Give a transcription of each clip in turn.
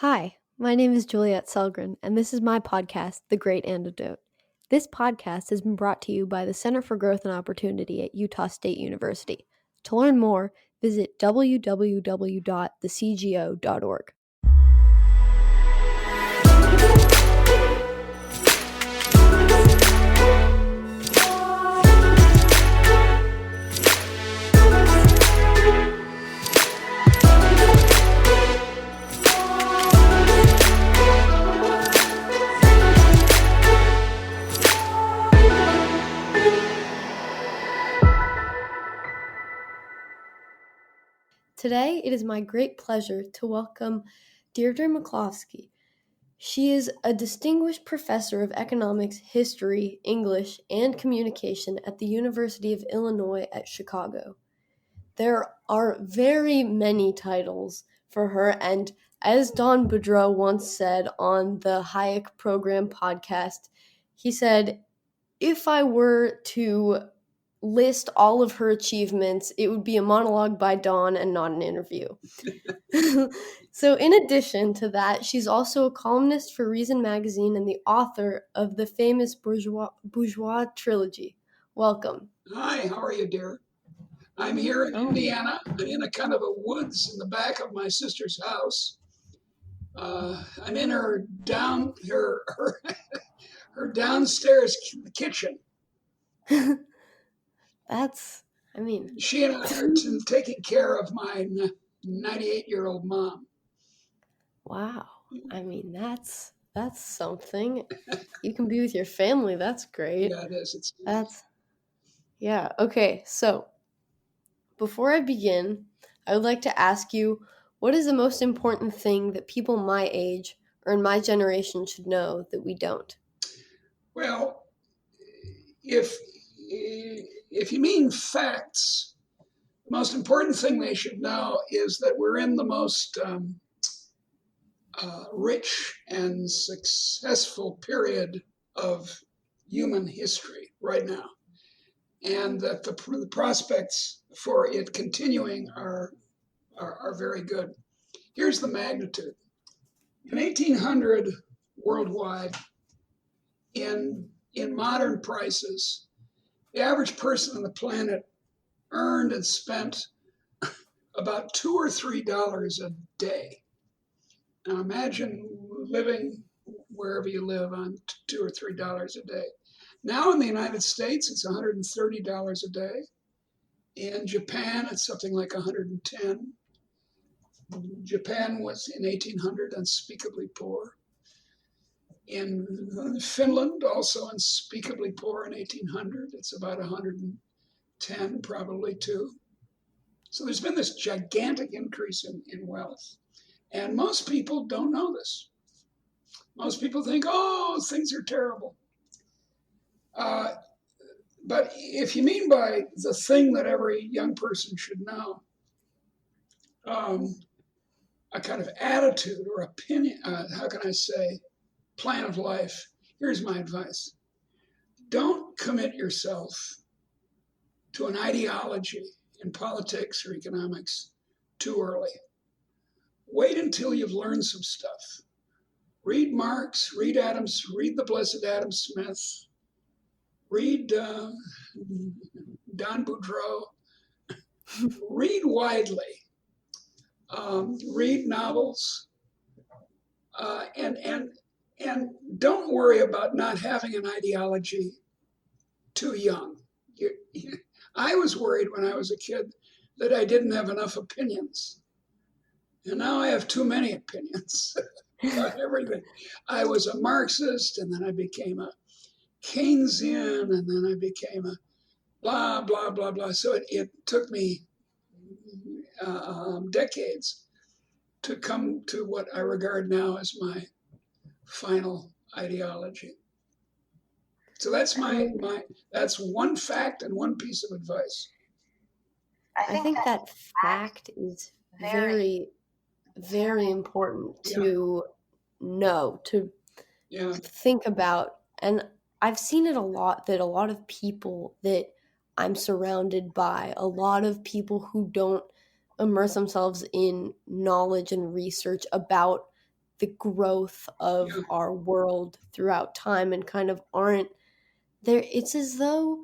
Hi, my name is Juliet Selgren, and this is my podcast, The Great Antidote. This podcast has been brought to you by the Center for Growth and Opportunity at Utah State University. To learn more, visit www.thecgo.org. Today, it is my great pleasure to welcome Deirdre McCloskey. She is a distinguished professor of economics, history, English, and communication at the University of Illinois at Chicago. There are very many titles for her, and as Don Boudreau once said on the Hayek Program podcast, he said, if I were to list all of her achievements, it would be a monologue by Dawn and not an interview. So in addition to that, she's also a columnist for Reason Magazine and the author of the famous Bourgeois trilogy. Welcome. Hi, how are you, dear? I'm here in Indiana. I'm in a kind of a woods in the back of my sister's house. I'm in her downstairs kitchen. She and I are taking care of my 98-year-old mom. Wow. That's something. You can be with your family. That's great. Yeah, it is. Yeah. Okay. So before I begin, I would like to ask you, what is the most important thing that people my age or in my generation should know that we don't? Well, if you mean facts, the most important thing they should know is that we're in the most rich and successful period of human history right now, and that the prospects for it continuing are very good. Here's the magnitude. In 1800, worldwide, in modern prices, the average person on the planet earned and spent about $2 or $3 a day. Now imagine living wherever you live on $2 or $3 a day. Now in the United States, it's $130 a day. In Japan, it's something like $110. Japan was in 1800 unspeakably poor. In Finland, also unspeakably poor in 1800. It's about 110 probably too. So there's been this gigantic increase in wealth. And most people don't know this. Most people think, oh, things are terrible. But if you mean by the thing that every young person should know, a kind of attitude or opinion, plan of life, here's my advice. Don't commit yourself to an ideology in politics or economics too early. Wait until you've learned some stuff. Read Marx, read Adams, read the Blessed Adam Smith, read Don Boudreau, read widely, read novels, and don't worry about not having an ideology too young. I was worried when I was a kid that I didn't have enough opinions. And now I have too many opinions about everything. I was a Marxist, and then I became a Keynesian, and then I became a blah, blah, blah, blah. So it took me decades to come to what I regard now as my final ideology. So that's that's one fact and one piece of advice. I think that fact is very, very important to know, to think about. And I've seen it a lot, that a lot of people that I'm surrounded by, a lot of people who don't immerse themselves in knowledge and research about the growth of Yeah, our world throughout time and kind of aren't there. It's as though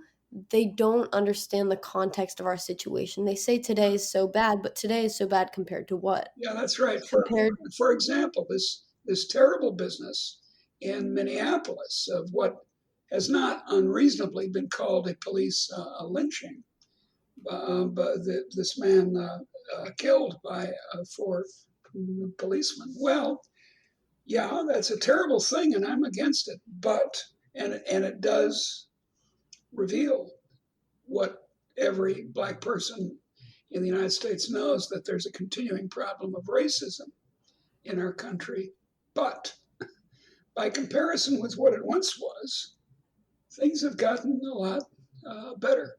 they don't understand the context of our situation. They say today is so bad, but today is so bad compared to what? yeah, that's right. Compared For example, this terrible business in Minneapolis of what has not unreasonably been called a police lynching, but this man killed by four policemen. Well, yeah, that's a terrible thing, and I'm against it. But and it does reveal what every black person in the United States knows, that there's a continuing problem of racism in our country. But by comparison with what it once was, things have gotten a lot better.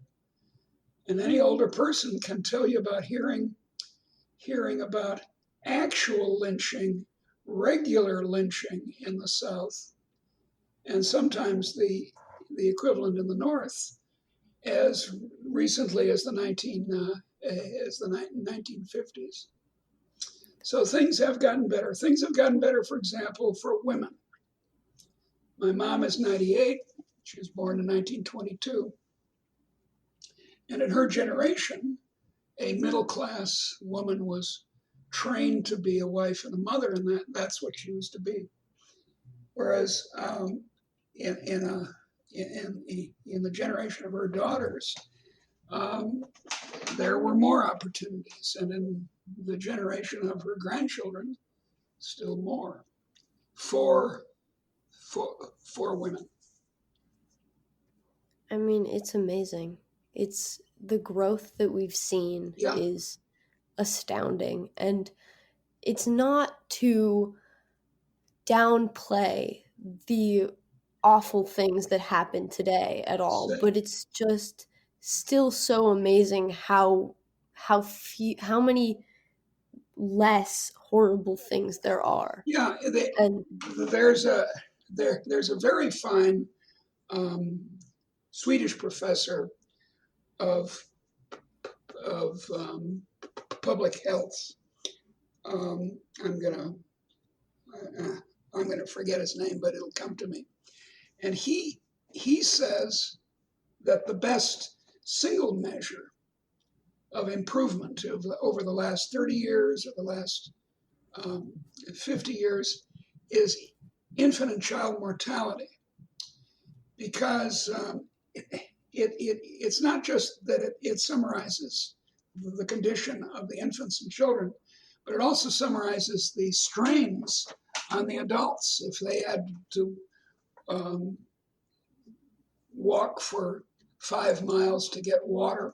And any older person can tell you about hearing about actual lynching, regular lynching in the South, and sometimes the equivalent in the North, as recently as the 1950s. So things have gotten better. Things have gotten better, for example, for women. My mom is 98. She was born in 1922. And in her generation, a middle class woman was trained to be a wife and a mother, and that's what she was to be. Whereas in, in, a, in the generation of her daughters, um, there were more opportunities, and in the generation of her grandchildren, still more for for women. I mean, it's amazing. It's the growth that we've seen Yeah, is astounding. And it's not to downplay the awful things that happen today at all, same. but it's just still so amazing how many less horrible things there are. Yeah, And there's a there's a very fine um, Swedish professor of of public health. Um, I'm gonna uh, I'm gonna forget his name, but it'll come to me. And he says that the best single measure of improvement over the last 30 years or the last 50 years is infant and child mortality, because it's not just that it summarizes the condition of the infants and children, but it also summarizes the strains on the adults. If they had to um, walk for 5 miles to get water,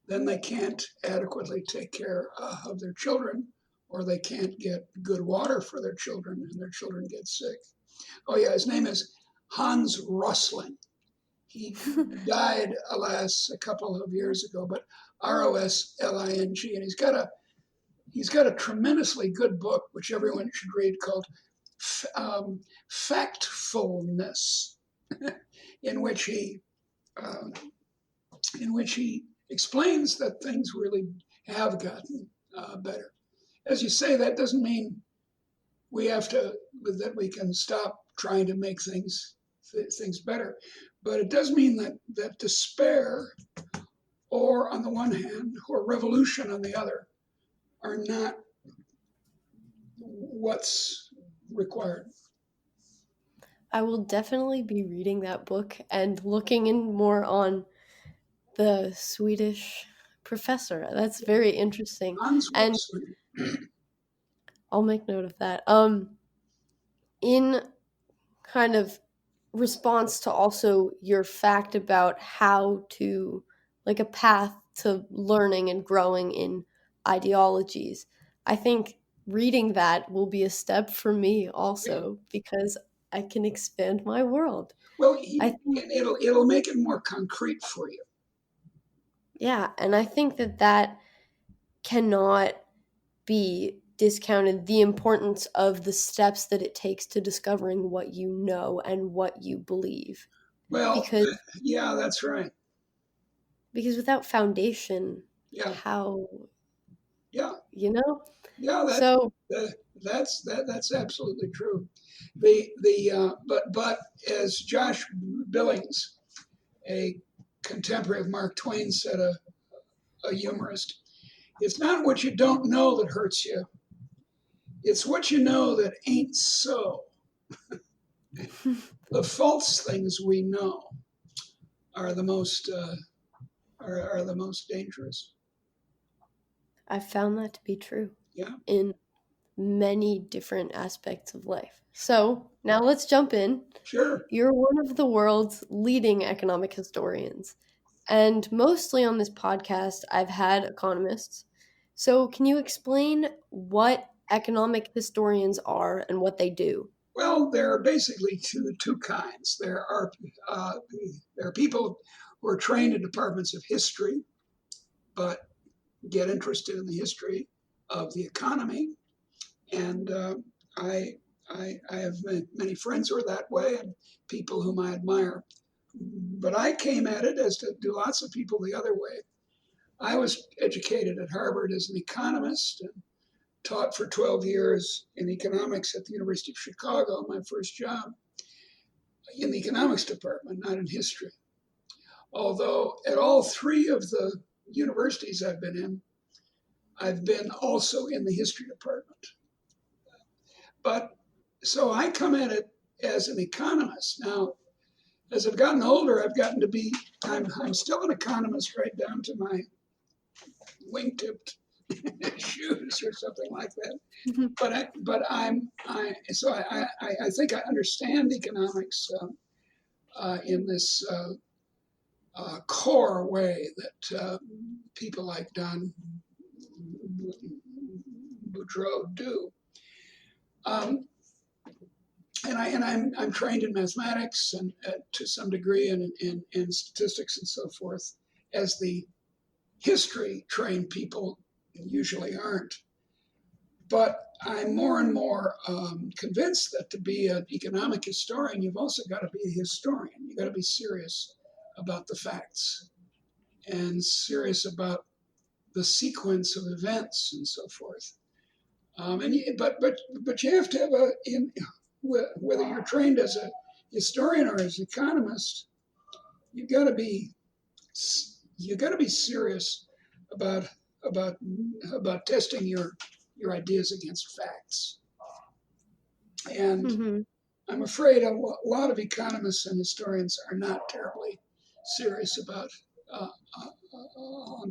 then they can't adequately take care of their children, or they can't get good water for their children, and their children get sick. Oh, yeah, his name is Hans Rosling. He died, alas, a couple of years ago, but Rosling, and he's got a tremendously good book which everyone should read called Factfulness, in which he um, in which he explains that things really have gotten better. As you say, that doesn't mean we have to that we can stop trying to make things better, but it does mean that despair, or on the one hand, or revolution on the other, are not what's required. I will definitely be reading that book and looking in more on the Swedish professor. That's very interesting. Hans And Rosling. I'll make note of that. In kind of response to also your fact about how to, like, a path to learning and growing in ideologies, I think reading that will be a step for me Yeah. also because I can expand my world. Well, I think, it'll make it more concrete for you. yeah, and I think that that cannot be discounted, the importance of the steps that it takes to discovering what you know and what you believe. Well, Because yeah, that's right. without foundation, Yeah, how, yeah, you know? yeah. That So That's absolutely true. But as Josh Billings, a contemporary of Mark Twain, said, a humorist, it's not what you don't know that hurts you, it's what you know that ain't so. The false things we know are the most are the most dangerous. I found that to be true Yeah, in many different aspects of life. So now let's jump in. sure. You're one of the world's leading economic historians. And mostly on this podcast, I've had economists. So can you explain what economic historians are and what they do? Well, there are basically two kinds. There are people who are trained in departments of history, but get interested in the history of the economy. And I, I have many friends who are that way and people whom I admire. But I came at it, as do lots of people, the other way. I was educated at Harvard as an economist and taught for 12 years in economics at the University of Chicago, my first job, in the economics department, not in history. Although at all three of the universities I've been also in the history department. But so I come at it as an economist. Now, as I've gotten older, I'm still an economist right down to my wingtipped shoes or something like that. I think I understand economics in this core way that people like Don Boudreaux do. Um, I'm trained in mathematics and to some degree in statistics and so forth, as the history trained people usually aren't. But I'm more and more convinced that to be an economic historian, you've also got to be a historian. You've got to be serious about the facts and serious about the sequence of events and so forth. But you have to have whether you're trained as a historian or as an economist, you've got to be serious about about testing your ideas against facts. And Mm-hmm. I'm afraid a lot of economists and historians are not terribly serious about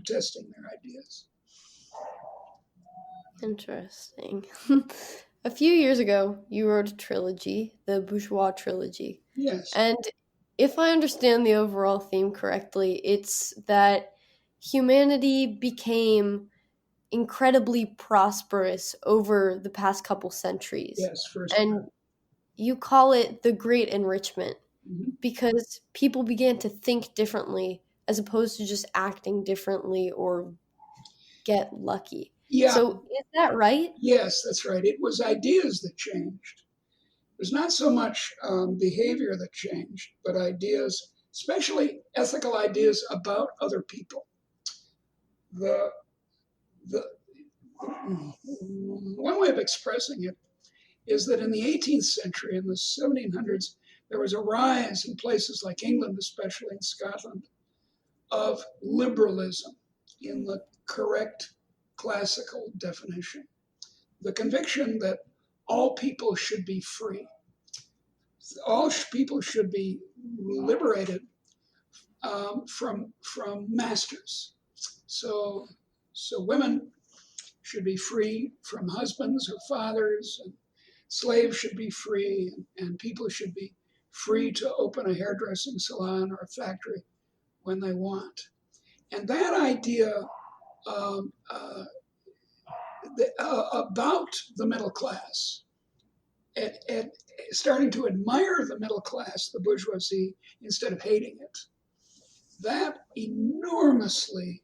testing their ideas. Interesting. A few years ago, you wrote a trilogy, the Bourgeois trilogy. Yes. And if I understand the overall theme correctly, it's that humanity became incredibly prosperous over the past couple centuries. Yes. First. And you call it the Great Enrichment Mm-hmm. because people began to think differently as opposed to just acting differently or get lucky. Yeah. So is that right? Yes, that's right. It was ideas that changed. It was not so much behavior that changed, but ideas, especially ethical ideas about other people. The the one way of expressing it is that in the 18th century, in the 1700s, there was a rise in places like England, especially in Scotland, of liberalism in the correct classical definition. The conviction that all people should be free, all people should be liberated from masters. So women should be free from husbands or fathers, and slaves should be free, and people should be free to open a hairdressing salon or a factory when they want. And that idea um, uh, about the middle class, and starting to admire the middle class, the bourgeoisie, instead of hating it, that enormously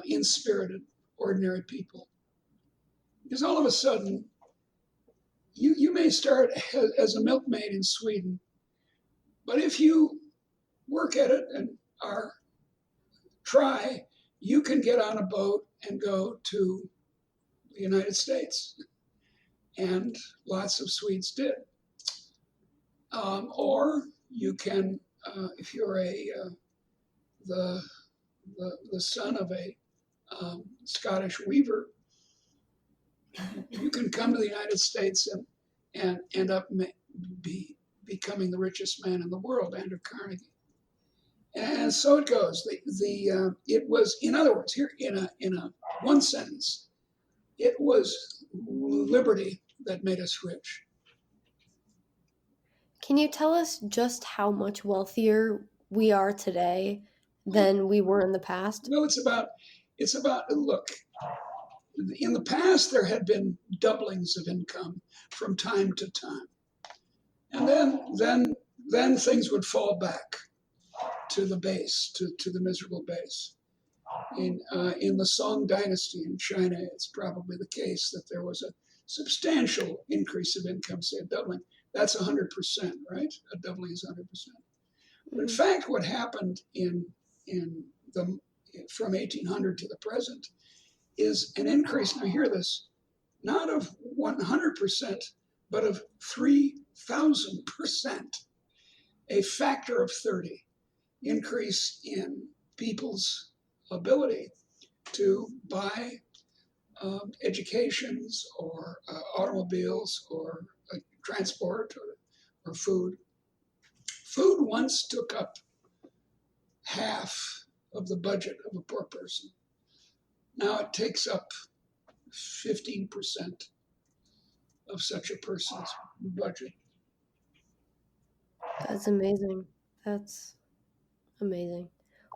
inspirited ordinary people. Because all of a sudden, you may start as a milkmaid in Sweden, but if you work at it and try, you can get on a boat and go to the United States, and lots of Swedes did. Or you can, if you're the the son of a Scottish weaver, you can come to the United States and end up becoming the richest man in the world, Andrew Carnegie. And so it goes. It was, in other words, here in a one sentence, it was liberty that made us rich. Can you tell us just how much wealthier we are today than we were in the past? Well, it's about look. In the past, there had been doublings of income from time to time, and then things would fall back to the base, to the miserable base. In the Song dynasty in China, it's probably the case that there was a substantial increase of income, say a doubling. That's 100%, right? A doubling is 100%. But in fact, what happened from 1800 to the present is an increase, now hear this, not of 100%, but of 3,000%, a factor of 30 increase in people's ability to buy educations or automobiles or transport or food. Food once took up half of the budget of a poor person. Now it takes up 15% of such a person's budget. That's amazing. That's amazing.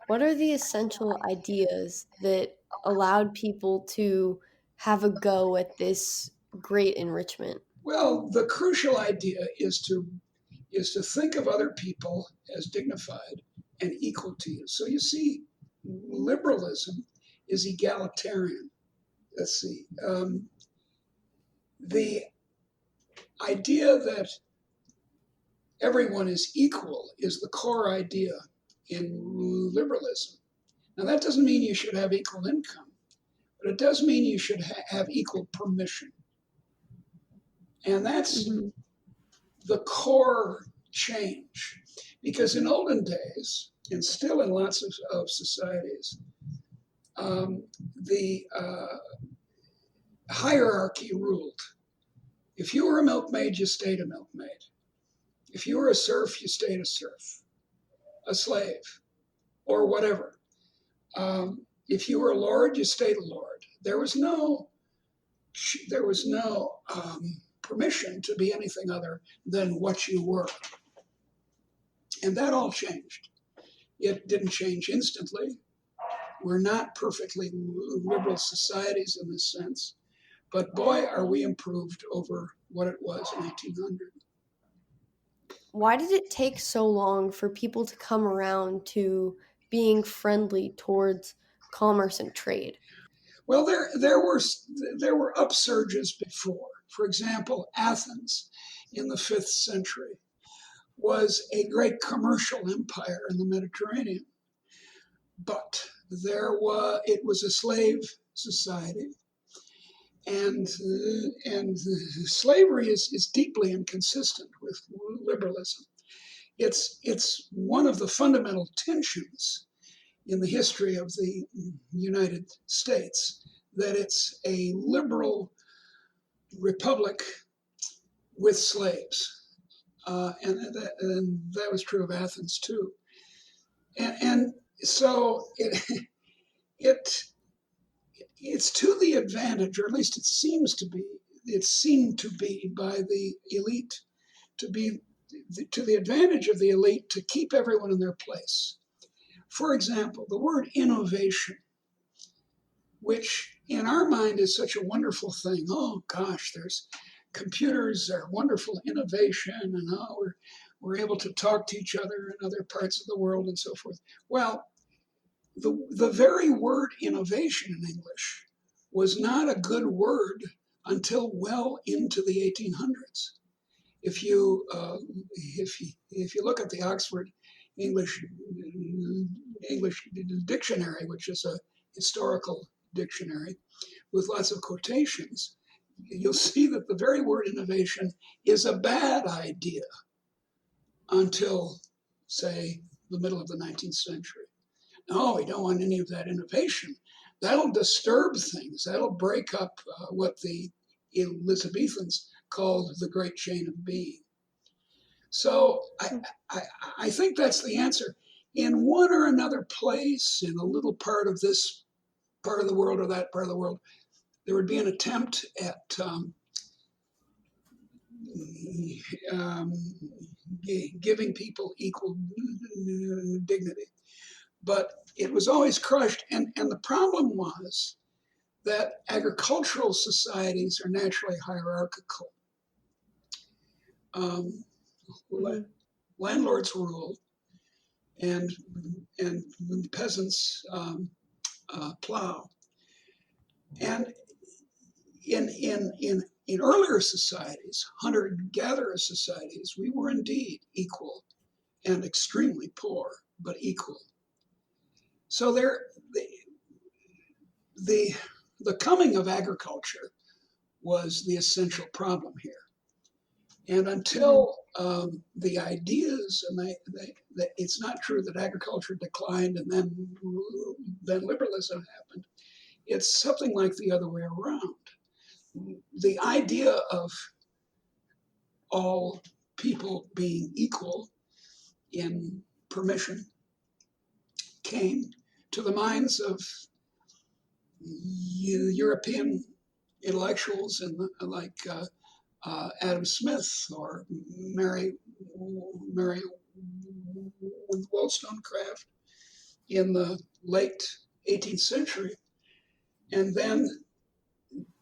What are the essential ideas that allowed people to have a go at this great enrichment? Well, the crucial idea is to think of other people as dignified and equal to you. So you see, liberalism is egalitarian. Let's see. The idea that everyone is equal is the core idea in liberalism. Now, that doesn't mean you should have equal income, but it does mean you should have equal permission. And that's the core change. Because in olden days, and still in lots of societies, the hierarchy ruled. If you were a milkmaid, you stayed a milkmaid. If you were a serf, you stayed a serf, a slave, or whatever. If you were a lord, you stayed a lord. There was no permission to be anything other than what you were. And that all changed. It didn't change instantly. We're not perfectly liberal societies in this sense, but boy, are we improved over what it was in 1800. Why did it take so long for people to come around to being friendly towards commerce and trade? Well, there were upsurges before. For example, Athens in the 5th century was a great commercial empire in the Mediterranean, but it was a slave society, and slavery is deeply inconsistent with liberalism. It's one of the fundamental tensions in the history of the United States that it's a liberal republic with slaves. And that was true of Athens too. And so it's to the advantage, or at least it seemed to be by the elite, to the advantage of the elite to keep everyone in their place. For example, the word innovation, which in our mind is such a wonderful thing. Oh gosh, computers are wonderful innovation, and we're able to talk to each other in other parts of the world and so forth. Well, the very word innovation in English was not a good word until well into the 1800s. If you look at the Oxford English Dictionary, which is a historical dictionary with lots of quotations, you'll see that the very word innovation is a bad idea until, say, the middle of the 19th century. No, we don't want any of that innovation. That'll disturb things. That'll break up what the Elizabethans called the great chain of being. So I think that's the answer. In one or another place, in a little part of this part of the world or that part of the world, there would be an attempt at giving people equal dignity. But it was always crushed. And the problem was that agricultural societies are naturally hierarchical. Mm-hmm. Landlords rule, and peasants plow. And in earlier societies, hunter-gatherer societies, we were indeed equal and extremely poor, but equal. So the coming of agriculture was the essential problem here. And until the ideas, and it's not true that agriculture declined and then liberalism happened. It's something like the other way around. The idea of all people being equal in permission came to the minds of European intellectuals like Adam Smith or Mary Wollstonecraft in the late 18th century, and then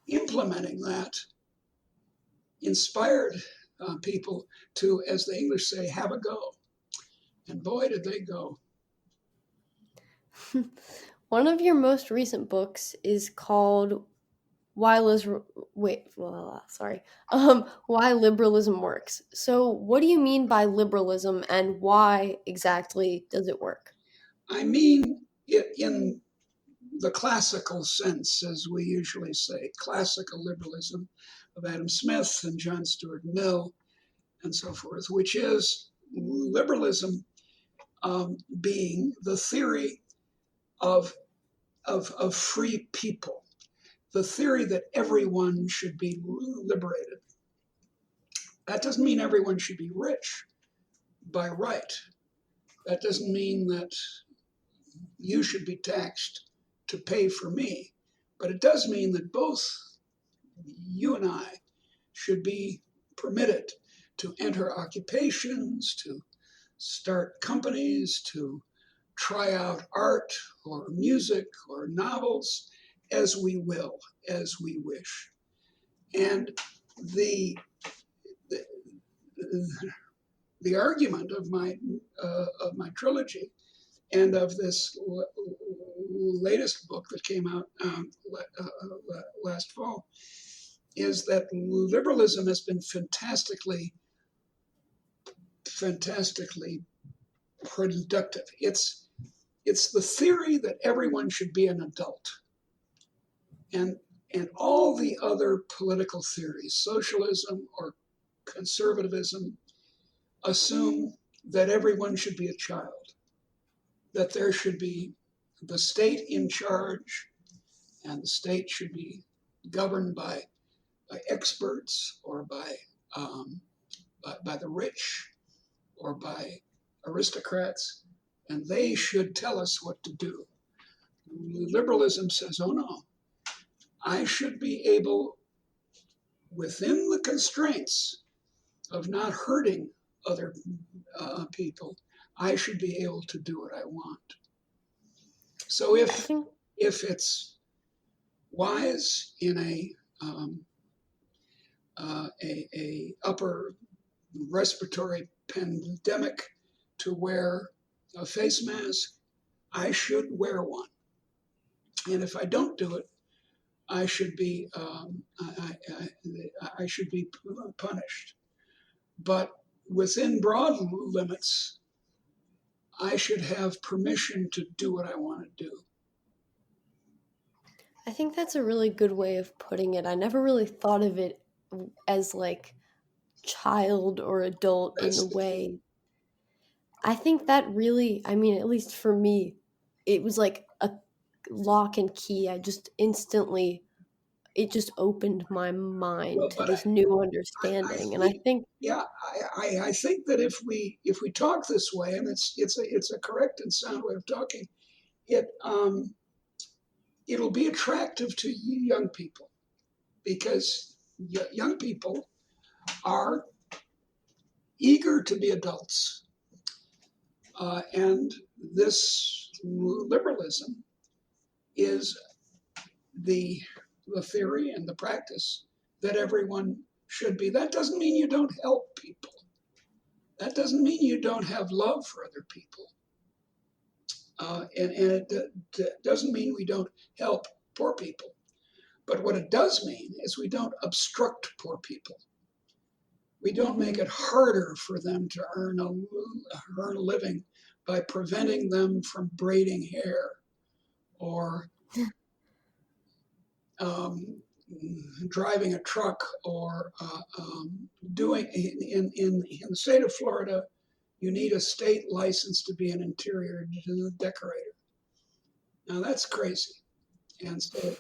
implementing that inspired people to, as the English say, have a go. And boy, did they go. One of your most recent books is called Why Liberalism Works. So what do you mean by liberalism, and why exactly does it work? I mean it in the classical sense, as we usually say, classical liberalism of Adam Smith and John Stuart Mill and so forth, which is liberalism being the theory of free people, the theory that everyone should be liberated. That doesn't mean everyone should be rich by right. That doesn't mean that you should be taxed to pay for me. But it does mean that both you and I should be permitted to enter occupations, to start companies, to try out art or music or novels as we will, as we wish. And the argument of my trilogy and of this latest book that came out last fall is that liberalism has been fantastically productive. It's the theory that everyone should be an adult, and all the other political theories, socialism or conservatism, assume that everyone should be a child, that there should be the state in charge, and the state should be governed by experts or by the rich or by aristocrats, and they should tell us what to do. Liberalism says, oh no, I should be able, within the constraints of not hurting other people, I should be able to do what I want. So if it's wise in a upper respiratory pandemic to wear a face mask, I should wear one. And if I don't do it, I should be punished. But within broad limits, I should have permission to do what I want to do. I think that's a really good way of putting it. I never really thought of it as like child or adult in the That's the key. way. I think that really, I mean, at least for me, it was like a lock and key. I just instantly, it just opened my mind Well, to but this new I understanding. And I think, think, yeah, I think that if we talk this way, and it's a correct and sound way of talking, it it'll be attractive to young people because young people are eager to be adults, and this liberalism is the the theory and the practice that everyone should be. That doesn't mean you don't help people. That doesn't mean you don't have love for other people. And it doesn't mean we don't help poor people. But what it does mean is we don't obstruct poor people. We don't make mhm. it harder for them to earn a living by preventing them from braiding hair or um, driving a truck or doing in the state of Florida, you need a state license to be an interior decorator. Now that's crazy. And so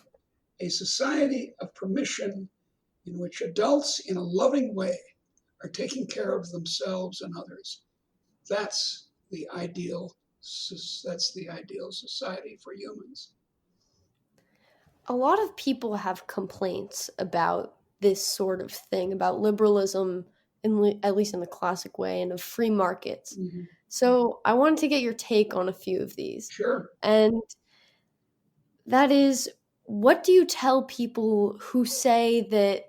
a society of permission in which adults in a loving way are taking care of themselves and others, that's the ideal that's the ideal society for humans. A lot of people have complaints about this sort of thing, about liberalism, at least in the classic way, and of free markets. Mm-hmm. So I wanted to get your take on a few of these. Sure. And that is, what do you tell people who say that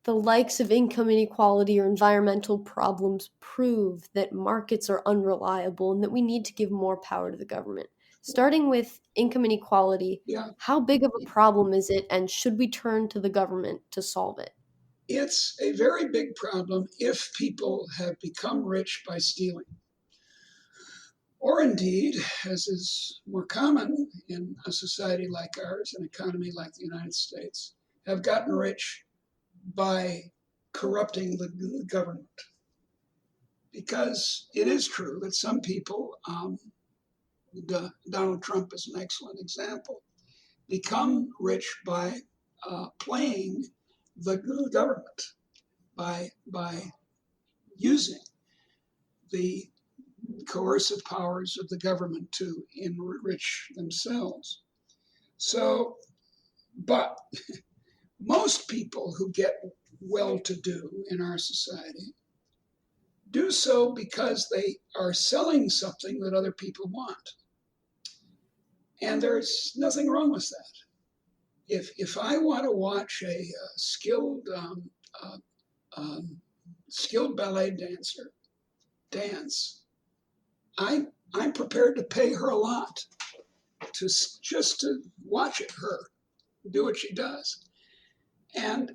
the likes of income inequality or environmental problems prove that markets are unreliable and that we need to give more power to the government? Starting with income inequality, Yeah. how big of a problem is it, and should we turn to the government to solve it? It's a very big problem if people have become rich by stealing. Or indeed, as is more common in a society like ours, an economy like the United States, have gotten rich by corrupting the government. Because it is true that some people, Donald Trump is an excellent example, become rich by playing the government, by using the coercive powers of the government to enrich themselves. So, but most people who get well to do in our society do so because they are selling something that other people want. And there's nothing wrong with that. If I want to watch a uh, um, skilled ballet dancer dance, I I'm prepared to pay her a lot to just to watch her do what she does. And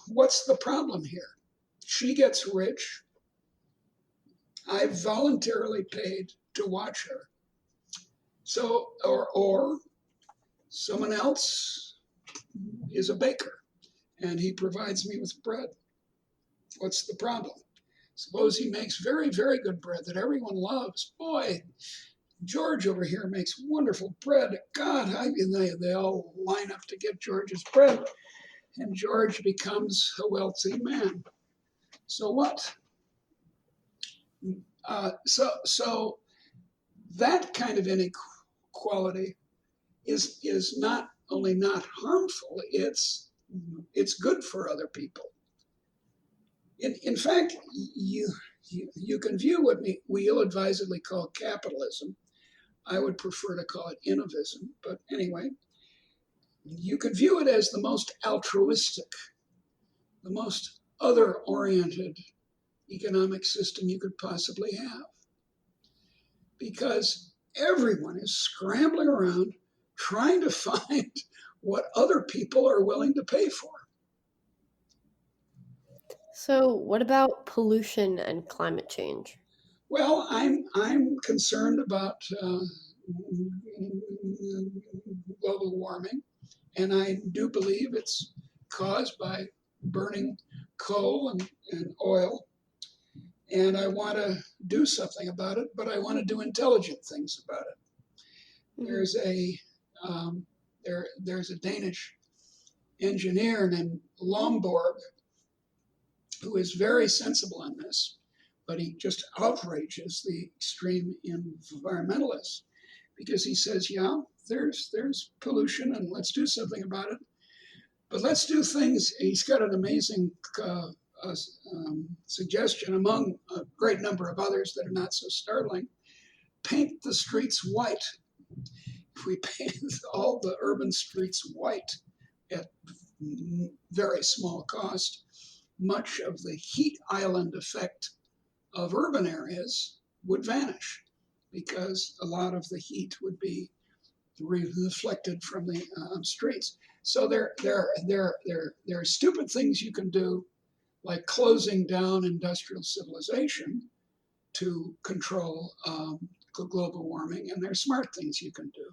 what's the problem here? She gets rich. I voluntarily paid to watch her. So, or someone else is a baker and he provides me with bread. What's the problem? Suppose he makes very, very good bread that everyone loves. Boy, George over here makes wonderful bread. God, they all line up to get George's bread, and George becomes a wealthy man. So what? So that kind of inequality is not only not harmful, it's good for other people. In fact, you can view what we ill-advisedly call capitalism. I would prefer to call it innovism, but anyway, you could view it as the most altruistic, the most other-oriented economic system you could possibly have, because everyone is scrambling around trying to find what other people are willing to pay for. So, what about pollution and climate change? Well, I'm concerned about global warming, and I do believe it's caused by burning coal and oil. And I want to do something about it, but I want to do intelligent things about it. Mm-hmm. There's a there's a Danish engineer named Lomborg who is very sensible on this, but he just outrages the extreme environmentalists because he says, yeah, there's pollution and let's do something about it, but let's do things. He's got an amazing uh, suggestion among a great number of others that are not so startling. Paint the streets white. If we paint all the urban streets white at very small cost, much of the heat island effect of urban areas would vanish because a lot of the heat would be reflected from the streets. So there are stupid things you can do, like closing down industrial civilization to control global warming, and there are smart things you can do.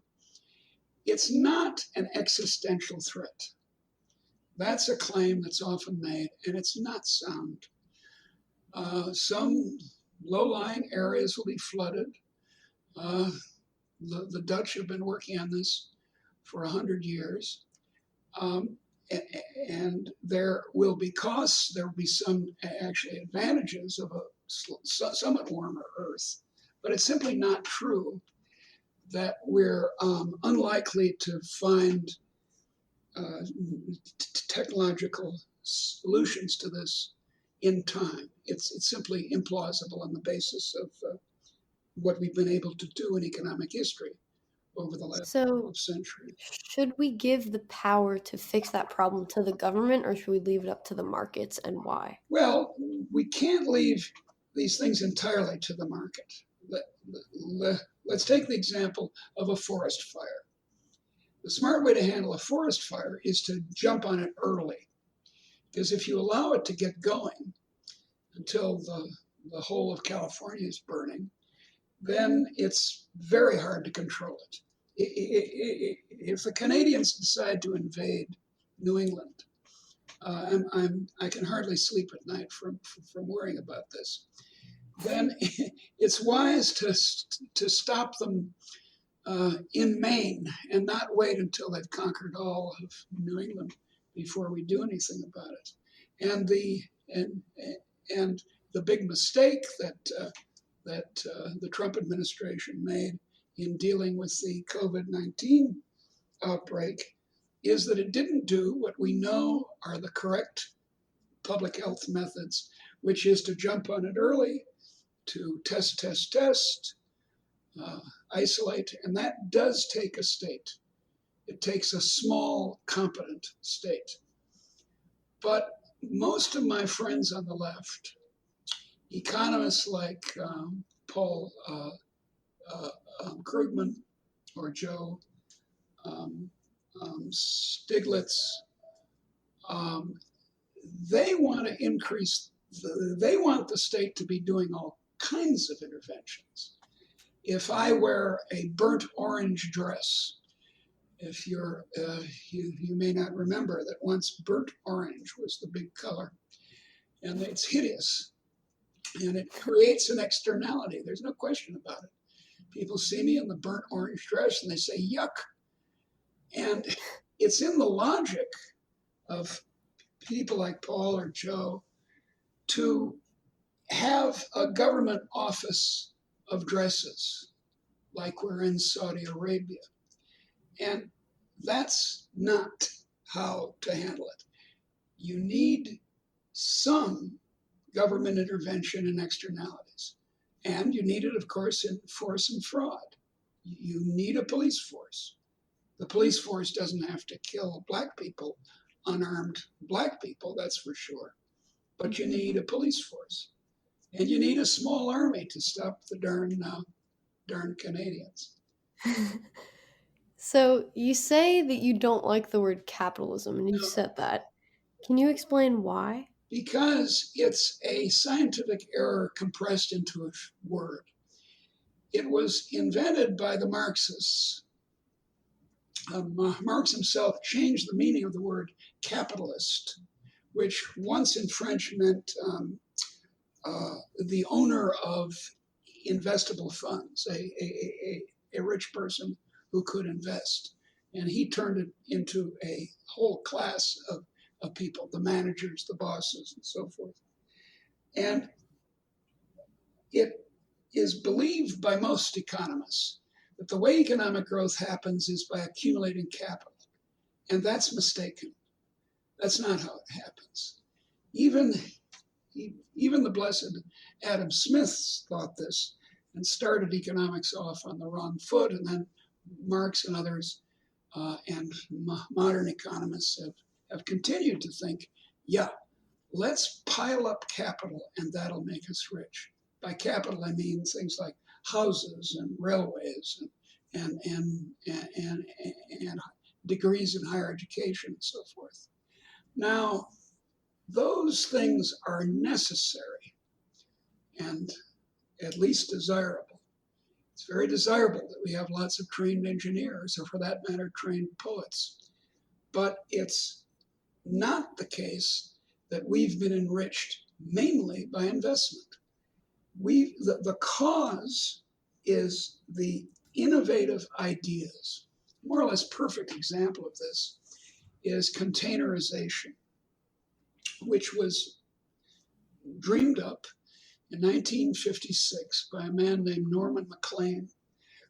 It's not an existential threat. That's a claim that's often made, and it's not sound. Some low-lying areas will be flooded. Uh, the Dutch have been working on this for 100 years. Um, and there will be costs. There will be some actually advantages of a somewhat warmer Earth. But it's simply not true that we're unlikely to find uh, technological solutions to this in time. It's simply implausible on the basis of what we've been able to do in economic history over the last couple So, of centuries. should we give the power to fix that problem to the government, or should we leave it up to the markets, and why? Well, we can't leave these things entirely to the market. Let's take the example of a forest fire. The smart way to handle a forest fire is to jump on it early, because if you allow it to get going until the whole of California is burning, then it's very hard to control it. If the Canadians decide to invade New England, I can hardly sleep at night from worrying about this. Then it's wise to stop them in Maine and not wait until they've conquered all of New England before we do anything about it. And the and and the big mistake that the Trump administration made in dealing with the COVID-19 outbreak is that it didn't do what we know are the correct public health methods, which is to jump on it early, to test, uh, isolate, and that does take a state. It takes a small, competent state. But most of my friends on the left, economists like Paul Krugman or Joe um, Stiglitz, um, they want to increase, they want the state to be doing all kinds of interventions. If I wear a burnt orange dress, if you may not remember that once burnt orange was the big color, and it's hideous, and it creates an externality. There's no question about it. People see me in the burnt orange dress and they say, yuck. And it's in the logic of people like Paul or Joe to have a government office of dresses like we're in Saudi Arabia. And that's not how to handle it. You need some government intervention and externalities. And you need it, of course, in force and fraud. You need a police force. The police force doesn't have to kill black people, unarmed black people, that's for sure. But you need a police force. And you need a small army to stop the darn Canadians. So, you say that you don't like the word capitalism, and you No, said that. Can you explain why? because it's a scientific error compressed into a word. it was invented by the Marxists. Marx himself changed the meaning of the word capitalist, which once in French meant the owner of investable funds, a rich person who could invest. And he turned it into a whole class of people, the managers, the bosses, and so forth. And it is believed by most economists that the way economic growth happens is by accumulating capital. And that's mistaken. That's not how it happens. Even the blessed Adam Smith thought this and started economics off on the wrong foot, and then Marx and others and modern economists have continued to think, yeah, let's pile up capital and that'll make us rich. By capital, I mean things like houses and railways and degrees in higher education and so forth. Now, those things are necessary and at least desirable. It's very desirable that we have lots of trained engineers, or for that matter, trained poets. But it's not the case that we've been enriched mainly by investment. The cause is the innovative ideas. More or less perfect example of this is containerization, which was dreamed up in 1956 by a man named Norman McLean,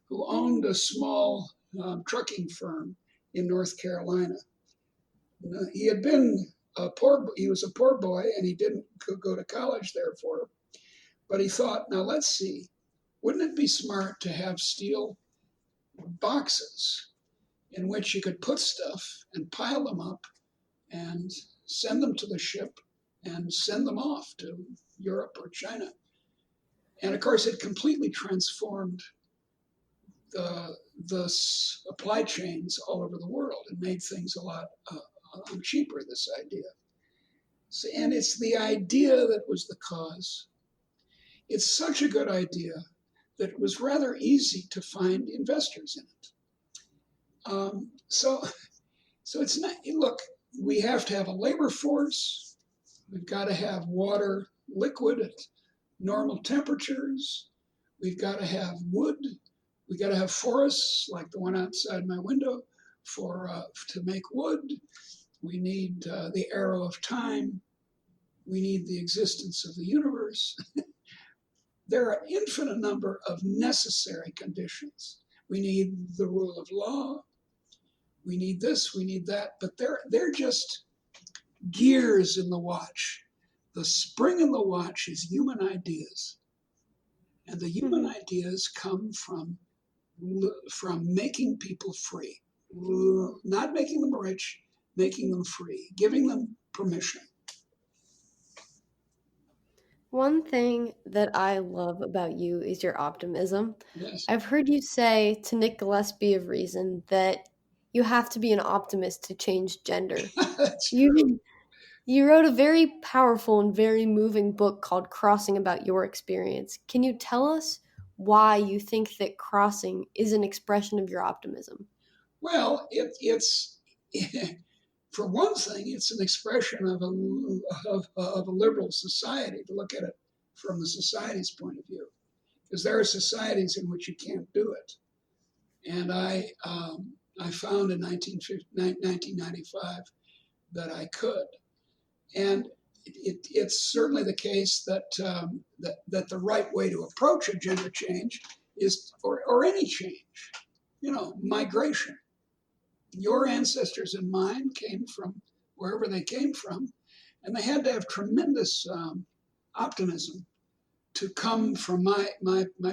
who owned a small trucking firm in North Carolina. He had been he was a poor boy, and he didn't go to college, therefore. But he thought, now let's see, wouldn't it be smart to have steel boxes in which you could put stuff and pile them up and send them to the ship and send them off to Europe or China? And of course, it completely transformed the supply chains all over the world and made things a lot cheaper, this idea. So, and it's the idea that was the cause. It's such a good idea that it was rather easy to find investors in it. So it's not, look, we have to have a labor force. We've got to have water liquid at normal temperatures. We've got to have wood. We've got to have forests like the one outside my window to make wood. We need the arrow of time. We need the existence of the universe. There are an infinite number of necessary conditions. We need the rule of law. We need this, we need that, but they're just gears in the watch. The spring in the watch is human ideas. And the human ideas come from making people free. Not making them rich, making them free, giving them permission. One thing that I love about you is your optimism. Yes. I've heard you say to Nick Gillespie of Reason that you have to be an optimist to change gender. That's true. You wrote a very powerful and very moving book called Crossing about your experience. Can you tell us why you think that Crossing is an expression of your optimism? Well, it's for one thing, it's an expression of a liberal society, to look at it from the society's point of view, because there are societies in which you can't do it. And I found in 1995 that I could. And it's certainly the case that the right way to approach a gender change is, or any change, migration. Your ancestors and mine came from wherever they came from, and they had to have tremendous optimism to come from my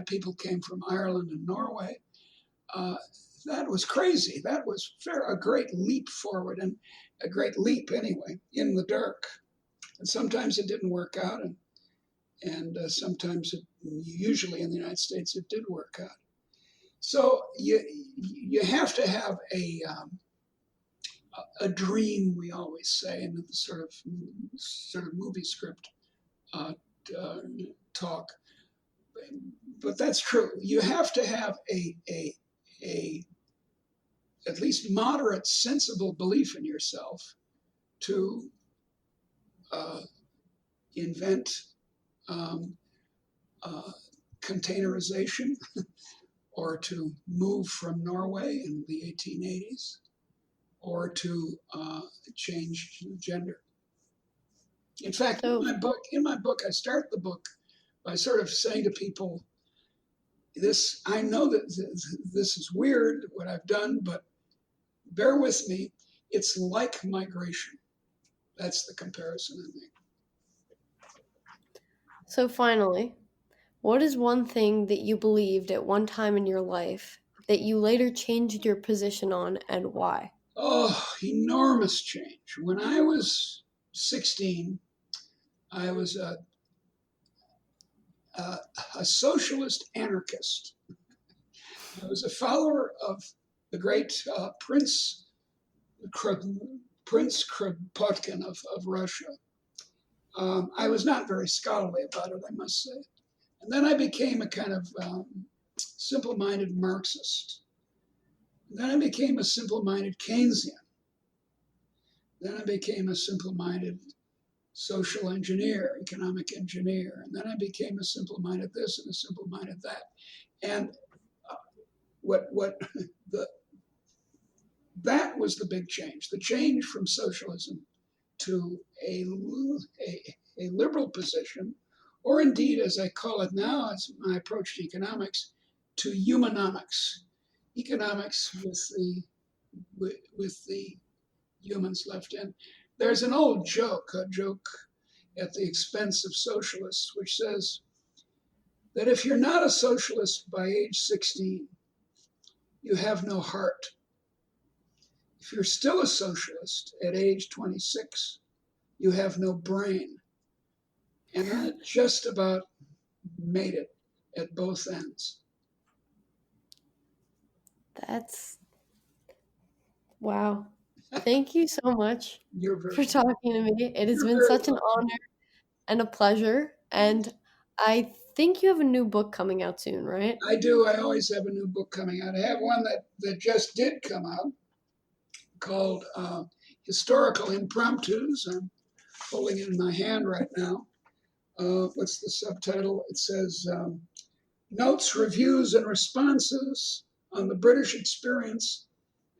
people came from Ireland and Norway. That was crazy. That was a great leap forward, and a great leap anyway, in the dark. And sometimes it didn't work out, and sometimes usually in the United States, it did work out. So you have to have a dream, we always say, in the sort of movie script talk. but that's true. You have to have a at least moderate, sensible belief in yourself to invent um, uh, containerization or to move from Norway in the 1880s or to change gender. In fact, So, in my book, I start the book by sort of saying to people, I know that this is weird what I've done, but bear with me. It's like migration. That's the comparison I make. so finally, what is one thing that you believed at one time in your life that you later changed your position on, and why? Oh, enormous change. When I was 16, I was a socialist anarchist. I was a follower of the great Prince Kropotkin of Russia. I was not very scholarly about it, I must say. And then I became a kind of simple-minded Marxist. And then I became a simple-minded Keynesian. Then I became a simple-minded social engineer, economic engineer. And then I became a simple-minded this and a simple-minded that. And what the that was the big change. The change from socialism to a liberal position, or indeed, as I call it now, as my approach to economics, to humanomics, economics with the humans left in. There's an old joke, a joke at the expense of socialists, which says that if you're not a socialist by age 16, you have no heart. If you're still a socialist at age 26, you have no brain. And I just about made it at both ends. That's wow. Thank you so much You're for very, talking to me. It has you're been very such an welcome. honor and a pleasure. And I think you have a new book coming out soon, right? I do. I always have a new book coming out. I have one that just did come out called Historical Impromptus. I'm holding it in my hand right now. What's the subtitle? It says Notes, Reviews, and Responses on the British Experience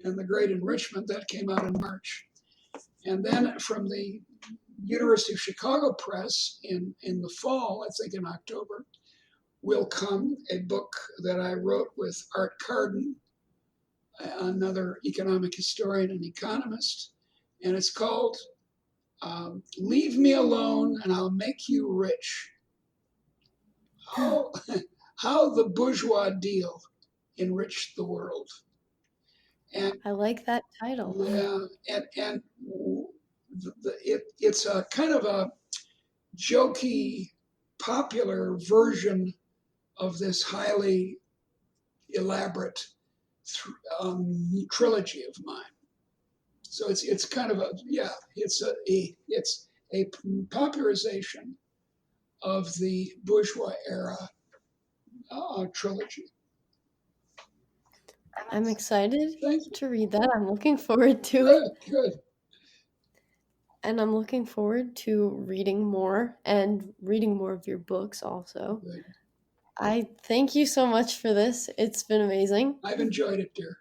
and the Great Enrichment. That came out in March. And then from the University of Chicago Press in the fall, I think in October, will come a book that I wrote with Art Carden, another economic historian and economist. And it's called Leave Me Alone and I'll Make You Rich. How, how the bourgeois deal enriched the world. And I like that title. yeah, and it's a kind of a jokey, popular version of this highly elaborate trilogy of mine. So it's kind of it's a popularization of the bourgeois era trilogy. I'm excited Thank you. to read that. I'm looking forward to it. Good, good. And I'm looking forward to reading more and reading more of your books also. Good. I thank you so much for this. It's been amazing. I've enjoyed it, dear.